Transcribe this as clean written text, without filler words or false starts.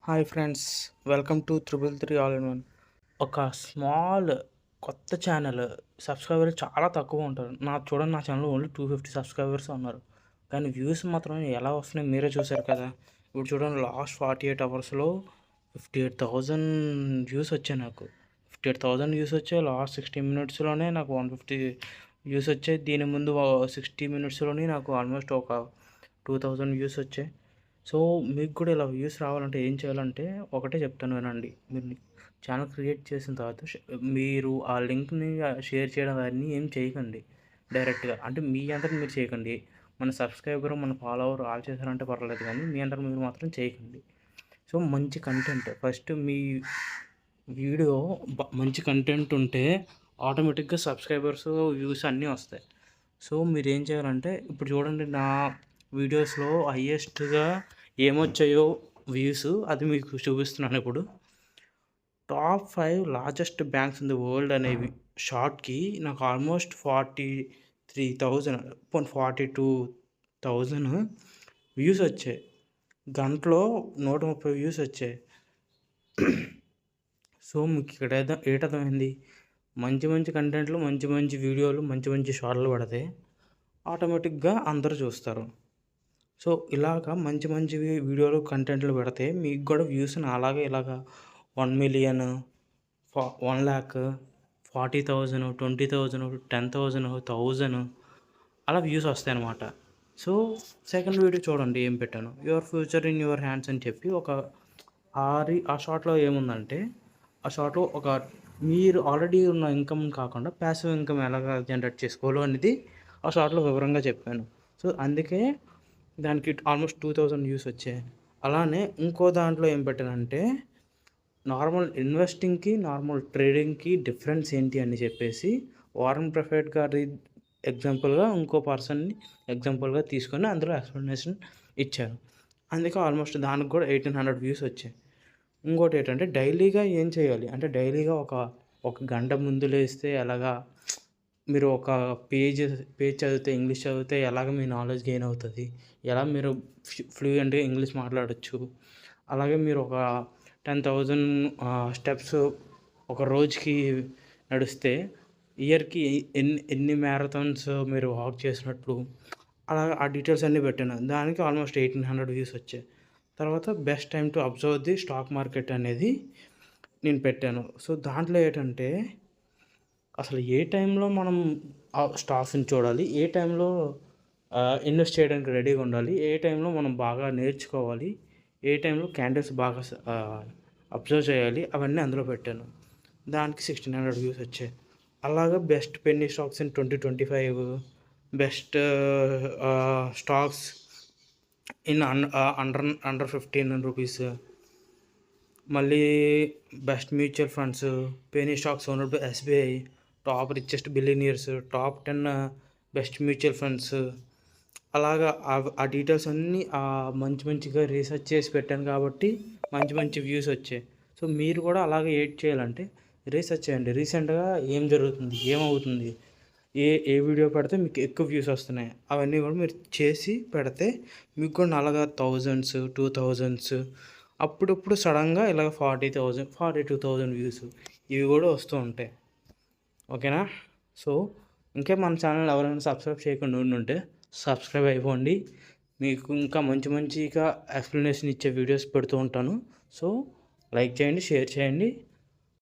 Hi friends, welcome to 333 all in one. ఒక small కొత్త channel సబ్స్క్రైబర్లు చాలా తక్కువ ఉంటారు. చూడండి, నా ఛానల్ ఓన్లీ 250 సబ్స్క్రైబర్స్ ఉన్నారు. కానీ వ్యూస్ మాత్రం ఎలా వస్తున్నాయి మీరే చూసారు కదా. ఇప్పుడు చూడండి, లాస్ట్ 48 అవర్స్లో 58,000 వ్యూస్ వచ్చాయి. నాకు 58,000 వ్యూస్ వచ్చాయి. లాస్ట్ 60 మినిట్స్లోనే నాకు 150 వ్యూస్ వచ్చాయి. దీని ముందు 60 మినిట్స్లోనే నాకు ఆల్మోస్ట్ ఒక 2,000 వ్యూస్ వచ్చాయి. సో మీకు కూడా ఇలా వ్యూస్ రావాలంటే ఏం చేయాలంటే ఒకటే చెప్తాను వినండి. మీరు ఛానల్ క్రియేట్ చేసిన తర్వాత మీరు ఆ లింక్ని షేర్ చేయడం అన్నీ ఏం చేయకండి. డైరెక్ట్గా అంటే మీ అంతటి మీరు చేయకండి. మన సబ్స్క్రైబర్ మన ఫాలోవర్ ఆల్ చేశారంటే పర్లేదు, కానీ మీ అంతటి మీరు మాత్రం చేయకండి. సో మంచి కంటెంట్ ఫస్ట్ మీ వీడియో మంచి కంటెంట్ ఉంటే ఆటోమేటిక్గా సబ్స్క్రైబర్స్ వ్యూస్ అన్నీ వస్తాయి. సో మీరు ఏం చేయాలంటే ఇప్పుడు చూడండి, నా వీడియోస్లో హయ్యెస్ట్గా ఏమొచ్చాయో వ్యూస్ అది మీకు చూపిస్తున్నాను. ఇప్పుడు top 5 largest banks in the world అనేవి షార్ట్కి నాకు ఆల్మోస్ట్ 43,000 42,000 వ్యూస్ వచ్చాయి. గంటలో 130 వ్యూస్ వచ్చాయి. సో మీకు ఇక్కడ ఏటర్థమైంది, మంచి మంచి కంటెంట్లు, మంచి మంచి వీడియోలు, మంచి మంచి షార్ట్లు పడితే ఆటోమేటిక్గా అందరూ చూస్తారు. సో ఇలాగా మంచి మంచి వీడియోలు కంటెంట్లు పెడితే మీకు కూడా వ్యూస్ అలాగే ఇలాగా 1,000,000 1,00,000 40,000 20,000 10,000 1,000 అలా వ్యూస్ వస్తాయి అన్నమాట. సో సెకండ్ వీడియో చూడండి, ఏం పెట్టాను, your future in your hands అని చెప్పి ఆ షార్ట్లో ఏముందంటే, ఆ షార్ట్లో మీరు ఆల్రెడీ ఉన్న ఇన్కమ్ కాకుండా ప్యాసివ్ ఇన్కమ్ ఎలాగ జనరేట్ చేసుకోవాలో అనేది ఆ షార్ట్లో వివరంగా చెప్పాను. సో అందుకే దానికి ఆల్మోస్ట్ 2,000 వ్యూస్ వచ్చాయి. అలానే ఇంకో దాంట్లో ఏం పెట్టానంటే, నార్మల్ ఇన్వెస్టింగ్కి నార్మల్ ట్రేడింగ్కి డిఫరెన్స్ ఏంటి అని చెప్పేసి వారన్ బఫెట్ గారి ఎగ్జాంపుల్గా ఇంకో పర్సన్ని ఎగ్జాంపుల్గా తీసుకొని అందులో ఎక్స్ప్లెనేషన్ ఇచ్చారు. అందుకే ఆల్మోస్ట్ దానికి కూడా 1,800 వ్యూస్ వచ్చాయి. ఇంకోటి ఏంటంటే, డైలీగా ఏం చేయాలి అంటే, డైలీగా ఒక గంట ముందు లేస్తే ఎలాగా మీరు ఒక పేజ్ చదివితే, ఇంగ్లీష్ చదివితే ఎలాగ మీ నాలెడ్జ్ గెయిన్ అవుతుంది, ఎలా మీరు ఫ్లూయెంట్గా ఇంగ్లీష్ మాట్లాడచ్చు, అలాగే మీరు ఒక 10,000 స్టెప్స్ ఒక రోజుకి నడిస్తే ఇయర్కి ఎన్ని మ్యారథాన్స్ మీరు వాక్ చేసినట్లు, అలా ఆ డీటెయిల్స్ అన్నీ పెట్టాను. దానికి ఆల్మోస్ట్ 1,800 వ్యూస్ వచ్చాయి. తర్వాత best time to observe the stock market అనేది నేను పెట్టాను. సో దాంట్లో ఏంటంటే, అసలు ఏ టైంలో మనం ఆ స్టాక్స్ని చూడాలి, ఏ టైంలో ఇన్వెస్ట్ చేయడానికి రెడీగా ఉండాలి, ఏ టైంలో మనం బాగా నేర్చుకోవాలి, ఏ టైంలో క్యాండిల్స్ బాగా అబ్జర్వ్ చేయాలి, అవన్నీ అందులో పెట్టాను. దానికి 1,600 వ్యూస్ వచ్చాయి. అలాగా best penny stocks in 2025, best stocks in under 15 rupees, మళ్ళీ best mutual funds, penny stocks ownerd by SBI, top richest billionaires, top 10 best mutual funds, అలాగా ఆ డీటెయిల్స్ అన్నీ మంచిగా రీసెర్చ్ చేసి పెట్టాను కాబట్టి మంచి మంచి వ్యూస్ వచ్చాయి. సో మీరు కూడా అలాగే ఏడ్ చేయాలంటే రీసెర్చ్ చేయండి. రీసెంట్గా ఏం జరుగుతుంది, ఏమవుతుంది, ఏ వీడియో పెడితే మీకు ఎక్కువ వ్యూస్ వస్తున్నాయి, అవన్నీ కూడా మీరు చేసి పెడితే మీకు కూడా అలాగా 1000s 2,000s అప్పుడప్పుడు సడన్గా ఇలాగ 40,000 42,000 వ్యూస్ ఇవి కూడా వస్తూ ఉంటాయి. ఓకేనా? సో ఇంకే మన ఛానల్ ఎవరైనా సబ్స్క్రైబ్ చేయకుండా ఉంటే సబ్స్క్రైబ్ అయిపోండి. మీకు ఇంకా మంచిగా ఎక్స్ప్లెనేషన్ ఇచ్చే వీడియోస్ పెడుతూ ఉంటాను. సో లైక్ చేయండి, షేర్ చేయండి.